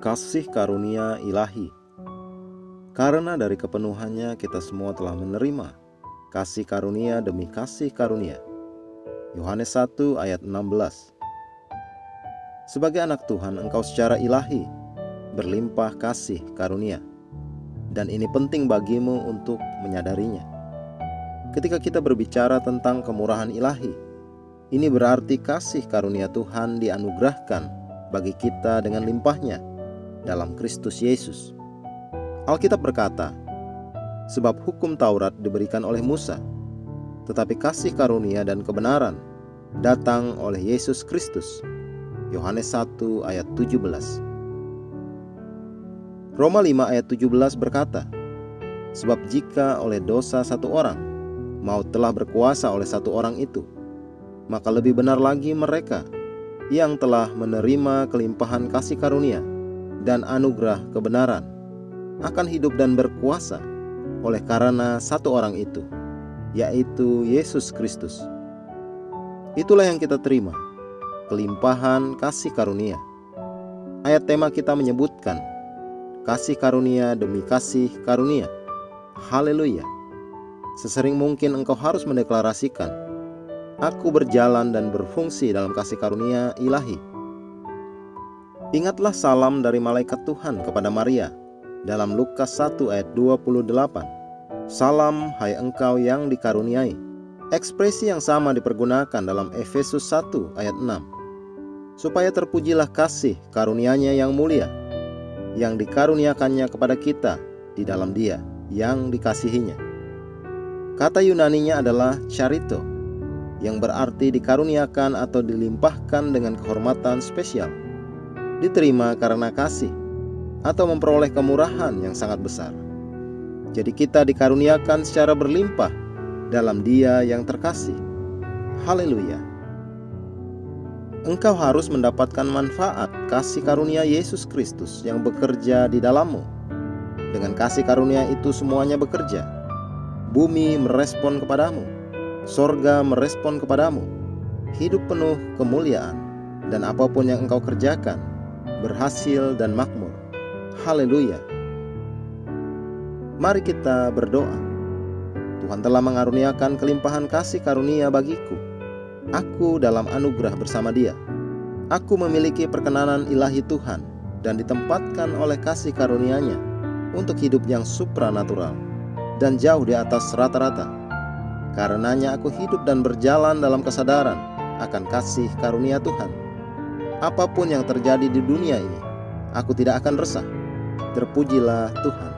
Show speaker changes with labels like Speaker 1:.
Speaker 1: Kasih karunia ilahi. Karena dari kepenuhannya kita semua telah menerima kasih karunia demi kasih karunia. Yohanes 1 ayat 16. Sebagai anak Tuhan, engkau secara ilahi berlimpah kasih karunia, dan ini penting bagimu untuk menyadarinya. Ketika kita berbicara tentang kemurahan ilahi, ini berarti kasih karunia Tuhan dianugerahkan bagi kita dengan limpahnya dalam Kristus Yesus. Alkitab berkata, sebab hukum Taurat diberikan oleh Musa, tetapi kasih karunia dan kebenaran datang oleh Yesus Kristus. Yohanes 1 ayat 17. Roma 5 ayat 17 berkata, sebab jika oleh dosa satu orang, maut telah berkuasa oleh satu orang itu, maka lebih benar lagi mereka yang telah menerima kelimpahan kasih karunia dan anugerah kebenaran akan hidup dan berkuasa oleh karena satu orang itu, yaitu Yesus Kristus. Itulah yang kita terima, kelimpahan kasih karunia. Ayat tema kita menyebutkan kasih karunia demi kasih karunia. Haleluya. Sesering mungkin engkau harus mendeklarasikan, aku berjalan dan berfungsi dalam kasih karunia ilahi. Ingatlah salam dari malaikat Tuhan kepada Maria dalam Lukas 1 ayat 28. Salam hai engkau yang dikaruniai. Ekspresi yang sama dipergunakan dalam Efesus 1 ayat 6. Supaya terpujilah kasih karunia-Nya yang mulia, yang dikaruniakannya kepada kita di dalam Dia yang dikasihinya. Kata Yunaninya adalah charito, yang berarti dikaruniakan atau dilimpahkan dengan kehormatan spesial, diterima karena kasih, atau memperoleh kemurahan yang sangat besar. Jadi kita dikaruniakan secara berlimpah dalam Dia yang terkasih. Haleluya. Engkau harus mendapatkan manfaat kasih karunia Yesus Kristus yang bekerja di dalammu. Dengan kasih karunia itu semuanya bekerja. Bumi merespon kepadamu, sorga merespon kepadamu. Hidup penuh kemuliaan, dan apapun yang engkau kerjakan berhasil dan makmur. Haleluya. Mari kita berdoa. Tuhan telah mengaruniakan kelimpahan kasih karunia bagiku. Aku dalam anugerah bersama Dia. Aku memiliki perkenanan ilahi Tuhan dan ditempatkan oleh kasih karunia-Nya untuk hidup yang supranatural dan jauh di atas rata-rata. Karenanya aku hidup dan berjalan dalam kesadaran akan kasih karunia Tuhan. Apapun yang terjadi di dunia ini, aku tidak akan resah. Terpujilah Tuhan.